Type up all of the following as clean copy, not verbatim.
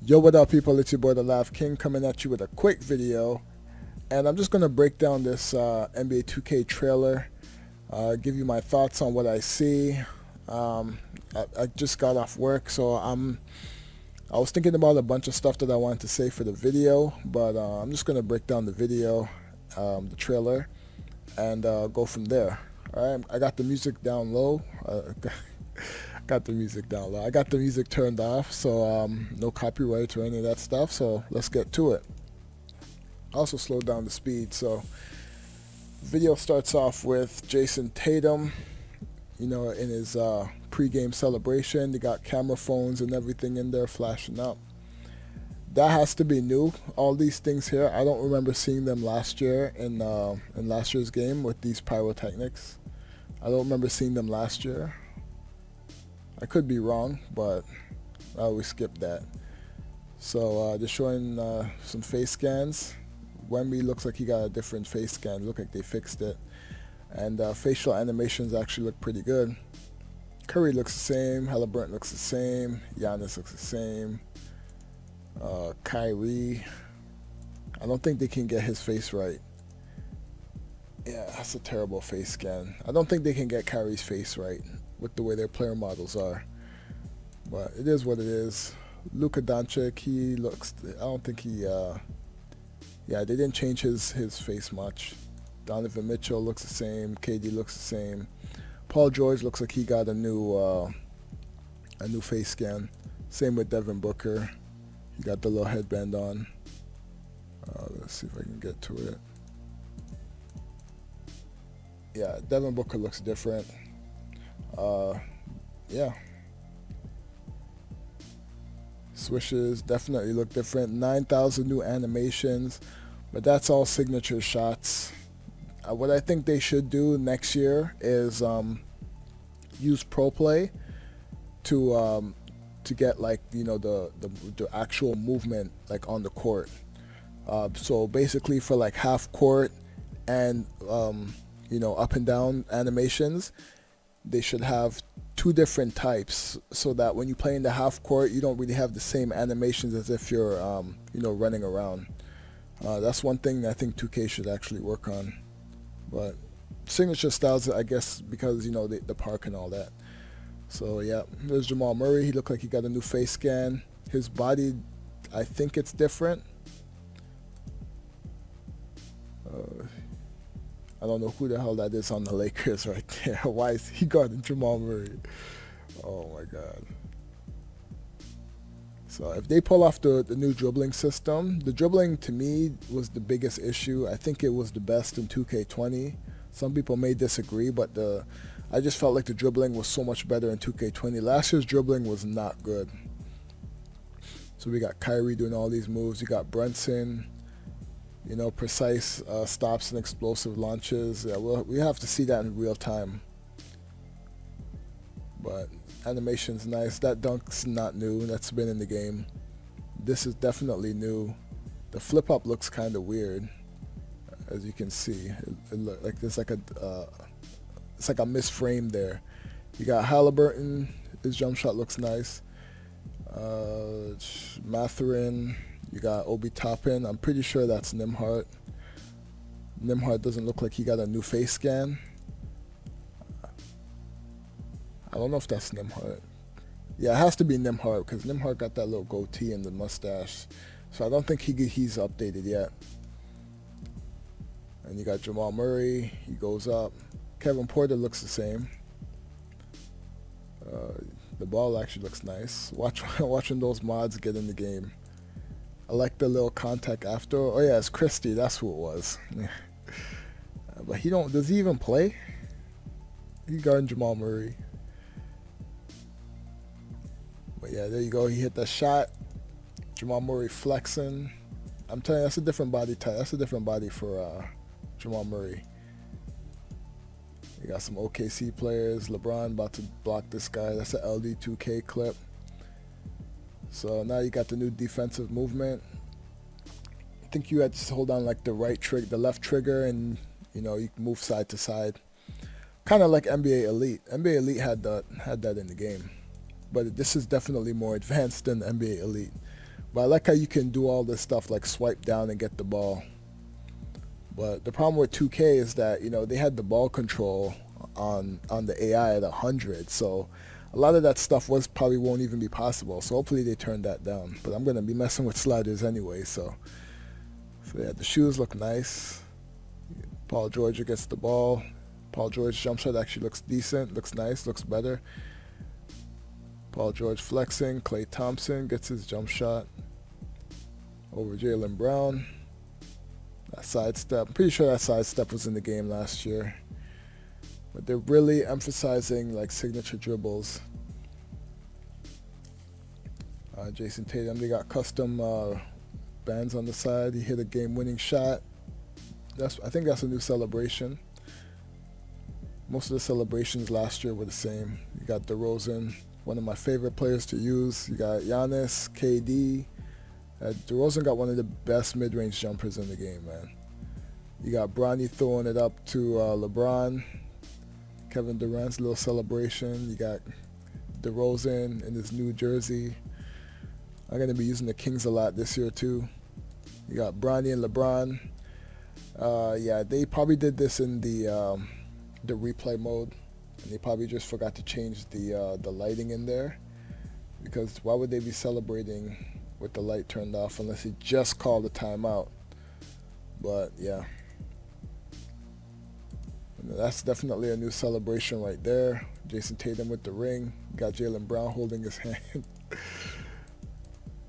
Yo, what up, people? It's your boy, the Laugh King, coming at you with a quick video. And I'm just going to break down this NBA 2K trailer, give you my thoughts on what I see. I just got off work, so I was thinking about a bunch of stuff that I wanted to say for the video, but I'm just going to break down the video, the trailer, and go from there. All right, I got the music down low. Got the music down low. I got the music turned off, so no copyright or any of that stuff. So let's get to it. Also slowed down the speed. So video starts off with Jason Tatum, in his pre-game celebration. They got camera phones and everything in there flashing up. That has to be new. All these things here, I don't remember seeing them last year in last year's game with these pyrotechnics. I don't remember seeing them last year. I could be wrong, but I always skip that. So they're showing some face scans. Wemby looks like he got a different face scan. Look like they fixed it. And facial animations actually look pretty good. Curry looks the same. Halliburton looks the same. Giannis looks the same. Kyrie, I don't think they can get his face right. Yeah, that's a terrible face scan. I don't think they can get Kyrie's face right with the way their player models are. But it is what it is. Luka Doncic, he looks, I don't think he, they didn't change his face much. Donovan Mitchell looks the same. KD looks the same. Paul George looks like he got a new face scan. Same with Devin Booker. He got the little headband on. Let's see if I can get to it. Yeah, Devin Booker looks different. Yeah. Swishes definitely look different. 9,000 new animations, but that's all signature shots. What I think they should do next year is use Pro Play to get the actual movement like on the court. So basically for like half court and up and down animations, they should have two different types so that when you play in the half court, you don't really have the same animations as if you're running around. That's one thing that I think 2K should actually work on. But signature styles, I guess, because the park and all that. So yeah, there's Jamal Murray. He looked like he got a new face scan. His body, I think it's different. I don't know who the hell that is on the Lakers right there. Why is he guarding Jamal Murray? Oh my God. So if they pull off the new dribbling system, the dribbling to me was the biggest issue. I think it was the best in 2K20. Some people may disagree, but I just felt like the dribbling was so much better in 2K20. Last year's dribbling was not good. So we got Kyrie doing all these moves. You got Brunson, precise stops and explosive launches. Yeah, we have to see that in real time. But animation's nice. That dunk's not new. That's been in the game. This is definitely new. The flip up looks kind of weird, as you can see. It look like there's like it's like a misframe there. You got Halliburton. His jump shot looks nice. Mathurin. You got Obi Toppin. I'm pretty sure that's Nimhart. Nimhart doesn't look like he got a new face scan. I don't know if that's Nimhart. Yeah, it has to be Nimhart because Nimhart got that little goatee and the mustache. So I don't think he's updated yet. And you got Jamal Murray. He goes up. Kevin Porter looks the same. The ball actually looks nice. Watching those mods get in the game. I like the little contact after. Oh yeah, it's Christie. That's who it was. But does he even play? He's guarding Jamal Murray. But yeah, there you go. He hit the shot. Jamal Murray flexing. I'm telling you, that's a different body type. That's a different body for Jamal Murray. You got some OKC players. LeBron about to block this guy. That's an LD2K clip. So now you got the new defensive movement. I think you had to hold on like the left trigger, and you can move side to side. Kind of like NBA Elite. NBA Elite had that in the game. But this is definitely more advanced than NBA Elite. But I like how you can do all this stuff like swipe down and get the ball. But the problem with 2K is that, you know, they had the ball control on the AI at 100, so a lot of that stuff probably won't even be possible. So hopefully they turn that down. But I'm gonna be messing with sliders anyway. So yeah, the shoes look nice. Paul George gets the ball. Paul George jump shot actually looks decent, looks nice, looks better. Paul George flexing. Klay Thompson gets his jump shot over Jaylen Brown. That sidestep, I'm pretty sure that sidestep was in the game last year. But they're really emphasizing like signature dribbles. Jason Tatum, they got custom bands on the side. He hit a game-winning shot. I think that's a new celebration. Most of the celebrations last year were the same. You got DeRozan, one of my favorite players to use. You got Giannis, KD. DeRozan got one of the best mid-range jumpers in the game, man. You got Bronny throwing it up to LeBron. Kevin Durant's little celebration. You got DeRozan in his new jersey. I'm going to be using the Kings a lot this year too. You got Bronny and LeBron. Yeah, they probably did this in the replay mode, and they probably just forgot to change the lighting in there, because why would they be celebrating with the light turned off unless he just called a timeout? But yeah, and that's definitely a new celebration right there. Jason Tatum with the ring. Got Jaylen Brown holding his hand.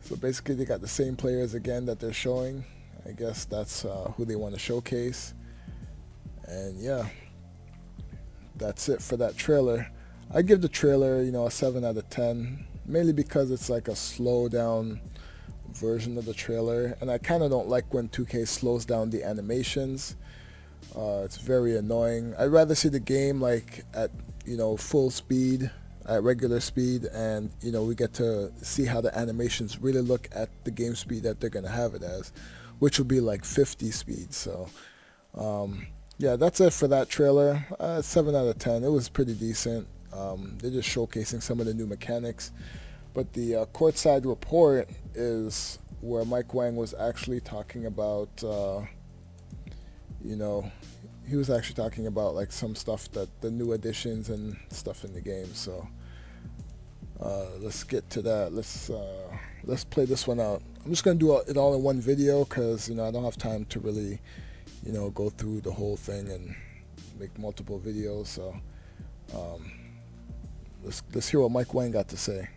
So basically they got the same players again that they're showing. I guess that's who they want to showcase. And yeah, that's it for that trailer. I give the trailer, you know, a 7 out of 10, mainly because it's like a slow down version of the trailer, and I kind of don't like when 2K slows down the animations. It's very annoying. I'd rather see the game like at, you know, full speed, at regular speed, and, you know, we get to see how the animations really look at the game speed that they're going to have it as, which will be like 50 speed. So yeah, that's it for that trailer. 7 out of 10. It was pretty decent. They're just showcasing some of the new mechanics. But the courtside report is where Mike Wang was actually talking about, you know, he was actually talking about like some stuff, that the new additions and stuff in the game. So let's get to that. Let's play this one out. I'm just gonna do it all in one video because, you know, I don't have time to really, you know, go through the whole thing and make multiple videos. So let's hear what Mike Wang got to say.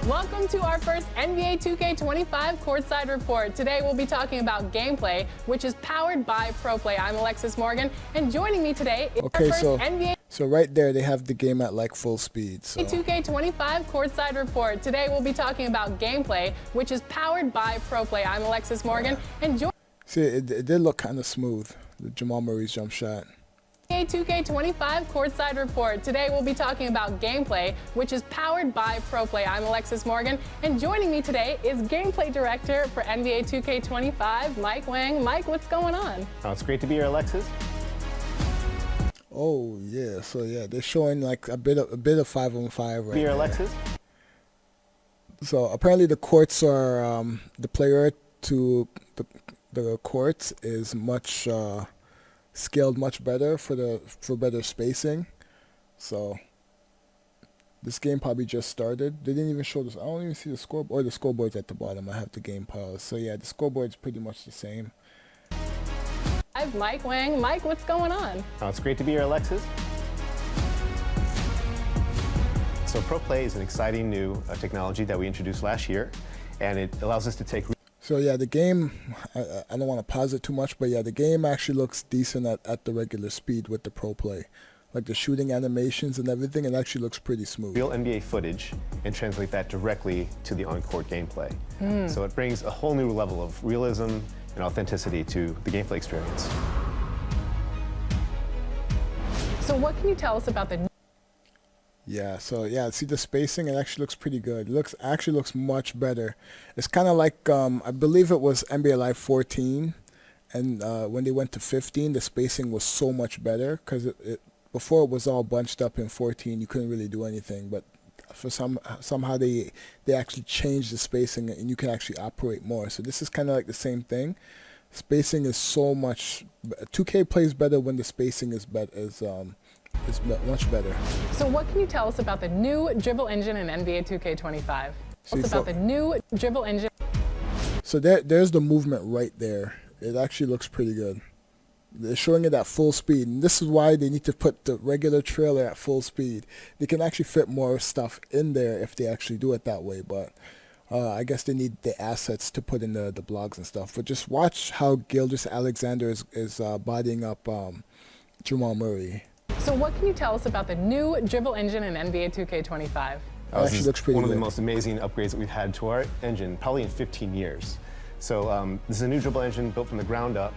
Welcome to our first NBA 2K25 courtside report. Today we'll be talking about gameplay, which is powered by ProPlay. I'm Alexis Morgan, and joining me today is our first NBA. So right there, they have the game at like full speed. So 2K25 courtside report. Today we'll be talking about gameplay, which is powered by ProPlay. I'm Alexis Morgan, and see, it did look kind of smooth, the Jamal Murray's jump shot. 2K25 courtside report. Today we'll be talking about gameplay, which is powered by ProPlay. I'm Alexis Morgan, and joining me today is gameplay director for NBA 2K25, Mike Wang. Mike, what's going on? Oh, it's great to be here, Alexis. Oh yeah, so yeah, they're showing like a bit of 5-on-5 right Here, there. Alexis. So apparently the courts are the player to the courts is much scaled much better for better spacing. So this game probably just started. They didn't even show this. I don't even see the scoreboard, or the scoreboard's at the bottom. I have the game paused. So yeah, the scoreboard's pretty much the same. I have Mike Wang. Mike, what's going on? Oh, it's great to be here, Alexis. So ProPlay is an exciting new technology that we introduced last year, and it allows us to take. So yeah, the game, I don't want to pause it too much, but yeah, the game actually looks decent at the regular speed with the ProPlay. Like the shooting animations and everything, it actually looks pretty smooth. Real NBA footage and translate that directly to the on-court gameplay. So it brings a whole new level of realism and authenticity to the gameplay experience. So what can you tell us about the Yeah, so yeah, see the spacing, it actually looks pretty good. It actually looks much better. It's kind of like, I believe it was NBA Live 14, and when they went to 15, the spacing was so much better because it before it was all bunched up in 14. You couldn't really do anything, but for somehow they actually changed the spacing, and you can actually operate more. So this is kind of like the same thing. Spacing is so much. 2K plays better when the spacing is much better. So what can you tell us about the new dribble engine in NBA 2K25? Tell us about the new dribble engine. So there's the movement right there. It actually looks pretty good. They're showing it at full speed, and this is why they need to put the regular trailer at full speed. They can actually fit more stuff in there if they actually do it that way, but I guess they need the assets to put in the blogs and stuff. But just watch how Gilgeous-Alexander is bodying up Jamal Murray. So what can you tell us about the new dribble engine in NBA 2K25? Actually looks pretty one good. of the most amazing upgrades that we've had to our engine, probably in 15 years. So this is a new dribble engine built from the ground up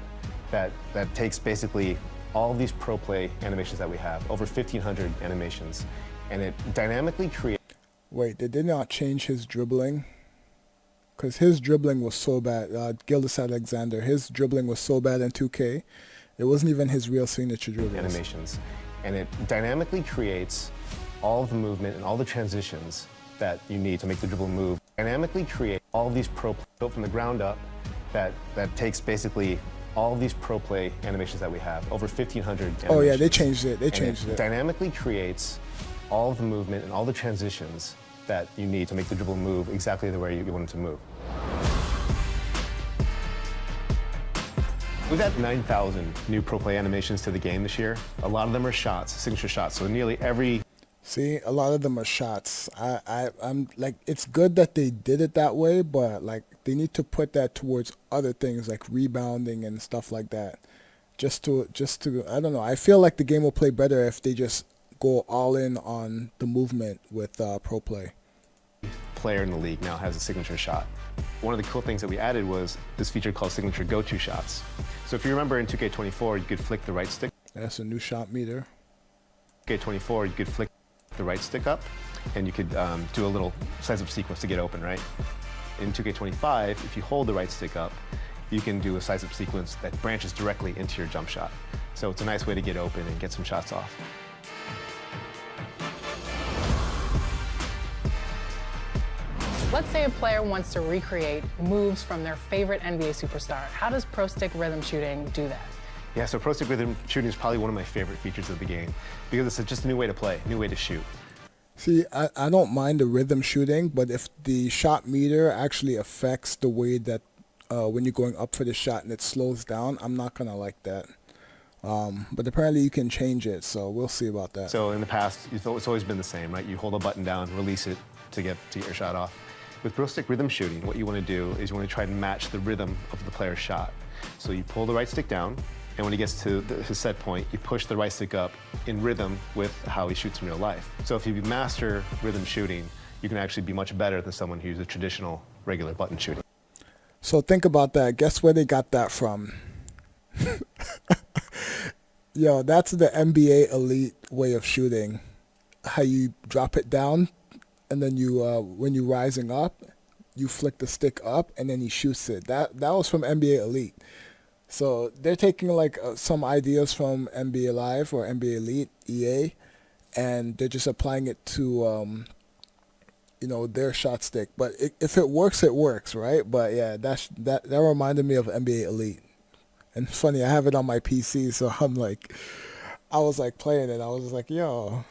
that takes basically all of these pro play animations that we have, over 1,500 animations, and it dynamically creates. Wait, they did not change his dribbling? Because his dribbling was so bad. Gilgeous-Alexander, his dribbling was so bad in 2K. It wasn't even his real signature dribbles. Animations, and it dynamically creates all of the movement and all the transitions that you need to make the dribble move. Dynamically create all of these built from the ground up that takes basically all of these pro play animations that we have, over 1,500 animations. Oh yeah, they changed it. They changed it. Dynamically creates all of the movement and all the transitions that you need to make the dribble move exactly the way you want it to move. We've had 9,000 new pro play animations to the game this year. A lot of them are shots, signature shots. So nearly every. See, a lot of them are shots. I'm like, it's good that they did it that way, but like they need to put that towards other things like rebounding and stuff like that. Just to, I don't know. I feel like the game will play better if they just go all in on the movement with pro play. Player in the league now has a signature shot. One of the cool things that we added was this feature called signature go-to shots. So if you remember in 2K24, you could flick the right stick. That's a new shot meter. 2K24, you could flick the right stick up, and you could do a little size-up sequence to get open, right? In 2K25, if you hold the right stick up, you can do a size-up sequence that branches directly into your jump shot. So it's a nice way to get open and get some shots off. Let's say a player wants to recreate moves from their favorite NBA superstar. How does Pro Stick rhythm shooting do that? Yeah, so Pro Stick rhythm shooting is probably one of my favorite features of the game because it's just a new way to play, a new way to shoot. See, I don't mind the rhythm shooting, but if the shot meter actually affects the way that when you're going up for the shot and it slows down, I'm not going to like that. But apparently you can change it, so we'll see about that. So in the past, it's always been the same, right? You hold a button down, release it to get your shot off. With Pro Stick rhythm shooting, what you want to do is you want to try to match the rhythm of the player's shot. So you pull the right stick down, and when he gets to his set point, you push the right stick up in rhythm with how he shoots in real life. So if you master rhythm shooting, you can actually be much better than someone who's a traditional, regular button shooting. So think about that. Guess where they got that from? Yo, that's the NBA Elite way of shooting. How you drop it down, and then you, when you're rising up, you flick the stick up, and then he shoots it. That was from NBA Elite. So they're taking like some ideas from NBA Live or NBA Elite, EA, and they're just applying it to, you know, their shot stick. But if it works, it works, right? But yeah, that reminded me of NBA Elite. And it's funny, I have it on my PC, so I was like playing it. I was like, yo,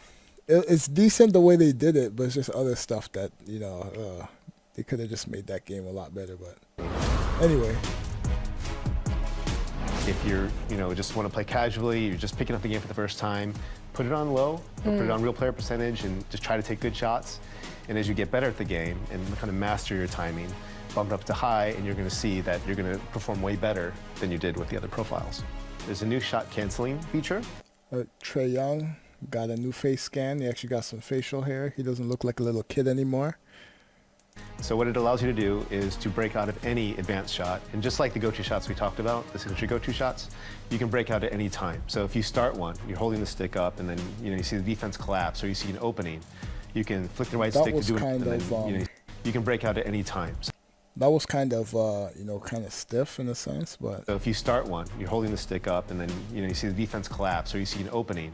it's decent the way they did it, but it's just other stuff that, you know, they could have just made that game a lot better. But anyway. If you're, just want to play casually, you're just picking up the game for the first time, put it on low, or put it on real player percentage, and just try to take good shots. And as you get better at the game and kind of master your timing, bump it up to high, and you're going to see that you're going to perform way better than you did with the other profiles. There's a new shot canceling feature. Trae Young got a new face scan. He actually got some facial hair. He doesn't look like a little kid anymore. So what it allows you to do is to break out of any advanced shot. And just like the go-to shots we talked about, the signature go-to shots, you can break out at any time. So if you start one, you're holding the stick up, and then you see the defense collapse, or you see an opening, you can flick the right stick to do it, and then you can break out at any time. That was kind of, kind of stiff in a sense, but. So if you start one, you're holding the stick up, and then you see the defense collapse, or you see an opening,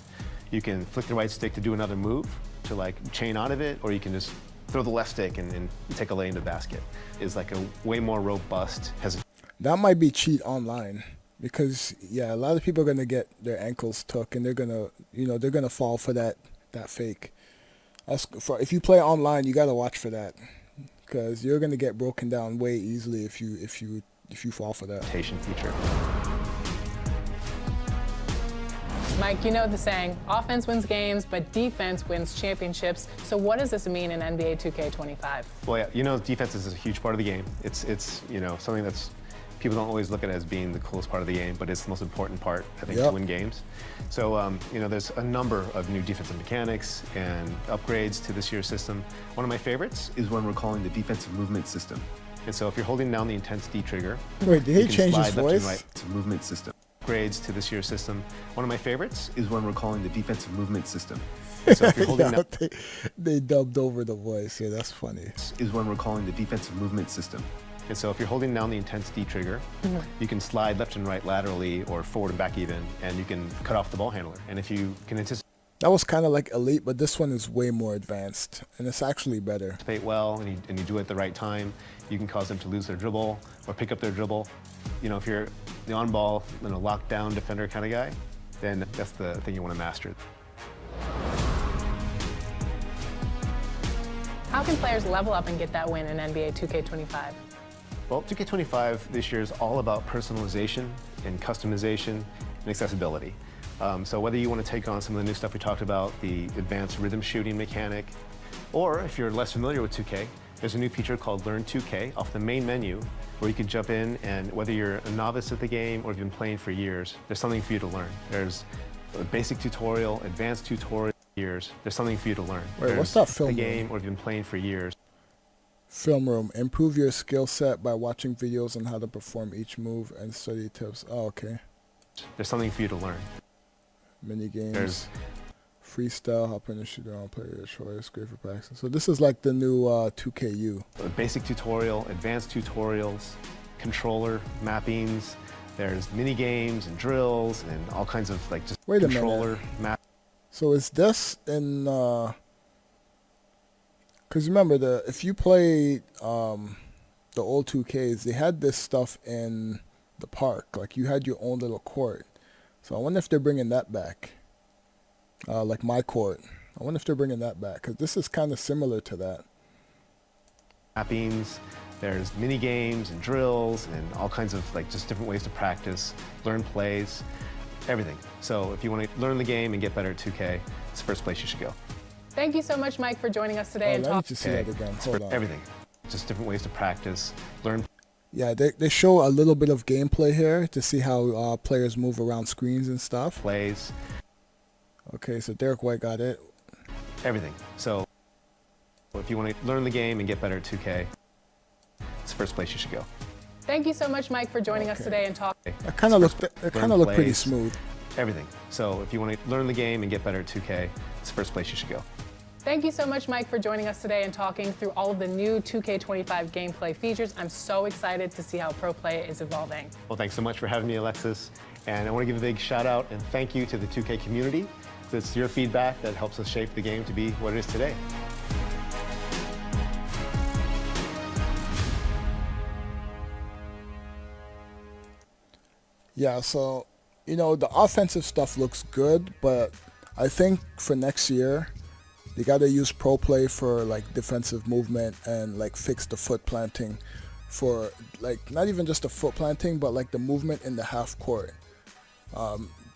You can flick the right stick to do another move, to like chain out of it, or you can just throw the left stick and take a lay into the basket. It's like a way more robust. That might be cheat online, because yeah, a lot of people are gonna get their ankles took, and they're gonna fall for that fake. If you play online, you gotta watch for that, because you're gonna get broken down way easily if you fall for that. Feature. Mike, you know the saying, offense wins games, but defense wins championships. So what does this mean in NBA 2K25? Well, yeah, you know, defense is a huge part of the game. It's you know, something that's people don't always look at it as being the coolest part of the game, but it's the most important part, I think, to win games. So, you know, there's a number of new defensive mechanics and upgrades to this year's system. One of my favorites is one we're calling the defensive movement system. And so if you're holding down the intense D trigger, wait, did he change his voice? Right to movement system. Upgrades to this year's system. One of my favorites is one we're calling the defensive movement system. And so if you're holding down, they dubbed over the voice. Yeah, that's funny. Is one we're calling the defensive movement system. And so if you're holding down the intense D trigger, you can slide left and right laterally or forward and back even, and you can cut off the ball handler. And if you can anticipate, that was kind of like elite, but this one is way more advanced, and it's actually better. Well, and you do it at the right time, you can cause them to lose their dribble or pick up their dribble. You know, if you're the on-ball, lockdown defender kind of guy, then that's the thing you want to master. How can players level up and get that win in NBA 2K25? Well, 2K25 this year is all about personalization and customization and accessibility. So whether you want to take on some of the new stuff we talked about, the advanced rhythm shooting mechanic, or if you're less familiar with 2K, there's a new feature called Learn 2K off the main menu, where you can jump in, and whether you're a novice at the game or you've been playing for years, there's something for you to learn. There's a basic tutorial, advanced tutorial, there's something for you to learn. Wait, what's that film? The game, or if you've been playing for years. Film room. Improve your skill set by watching videos on how to perform each move and study tips. Oh, okay. There's something for you to learn. Mini games. Freestyle, hop in and shoot around, player your choice, great for practice. So this is like the new 2KU. A basic tutorial, advanced tutorials, controller mappings. There's mini games and drills and all kinds of like just controller map. So is this in? Because remember, if you play the old 2Ks, they had this stuff in the park. Like you had your own little court. So I wonder if they're bringing that back. Like my court. I wonder if they're bringing that back, because this is kind of similar to that. Mappings, there's mini games and drills and all kinds of like just different ways to practice, learn plays, everything. So if you want to learn the game and get better at 2K, it's the first place you should go. Thank you so much, Mike, for joining us today and talking. I need to see that again. Hold on. Everything, just different ways to practice, learn. Yeah, they show a little bit of gameplay here to see how players move around screens and stuff. Plays. Okay, so Derek White got it. Everything. So if you want to learn the game and get better at 2K, it's the first place you should go. Thank you so much, Mike, for joining us today and talking. That kind of looked pretty smooth. Everything. So if you want to learn the game and get better at 2K, it's the first place you should go. Thank you so much, Mike, for joining us today and talking through all of the new 2K25 gameplay features. I'm so excited to see how Pro Play is evolving. Well, thanks so much for having me, Alexis. And I want to give a big shout out and thank you to the 2K community. It's your feedback that helps us shape the game to be what it is today. Yeah, so, you know, the offensive stuff looks good, but I think for next year, they got to use Pro Play for like defensive movement and like fix the foot planting for like not even just the foot planting, but like the movement in the half court.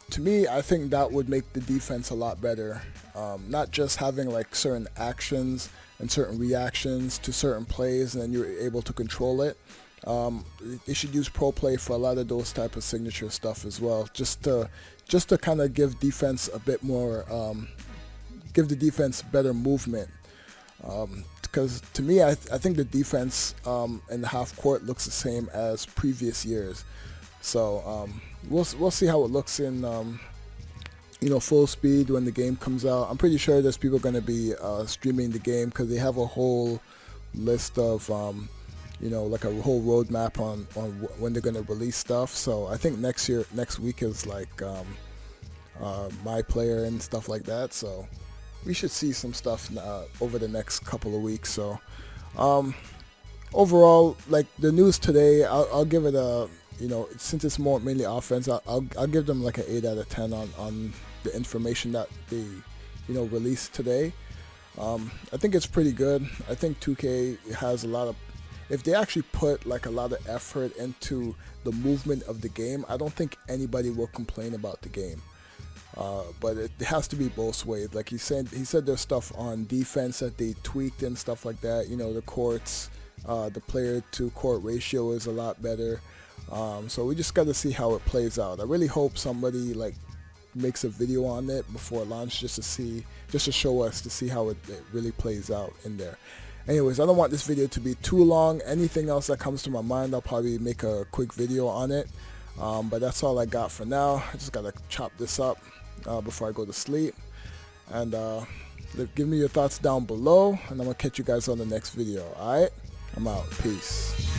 To me, I think that would make the defense a lot better. Not just having like certain actions and certain reactions to certain plays and then you're able to control it. They should use Pro Play for a lot of those type of signature stuff as well, just to kind of give defense a bit more, give the defense better movement. Because to me, I think the defense in the half court looks the same as previous years. So we'll see how it looks in full speed when the game comes out. I'm pretty sure there's people going to be streaming the game because they have a whole list of like a whole roadmap on when they're going to release stuff. So I think next week is like my player and stuff like that. So we should see some stuff over the next couple of weeks. So overall, like the news today, I'll give it a, since it's more mainly offense, I'll give them like an 8 out of 10 on the information that they released today. I think it's pretty good. I think 2K has a lot of, if they actually put like a lot of effort into the movement of the game, I don't think anybody will complain about the game. But it has to be both ways. Like he said there's stuff on defense that they tweaked and stuff like that. The courts, the player to court ratio is a lot better. So we just got to see how it plays out. I really hope somebody like makes a video on it before launch just to show us to see how it really plays out in there. Anyways, I don't want this video to be too long. Anything else that comes to my mind, I'll probably make a quick video on it. But that's all I got for now. I just gotta chop this up before I go to sleep. And give me your thoughts down below, and I'm gonna catch you guys on the next video. Alright, I'm out. Peace.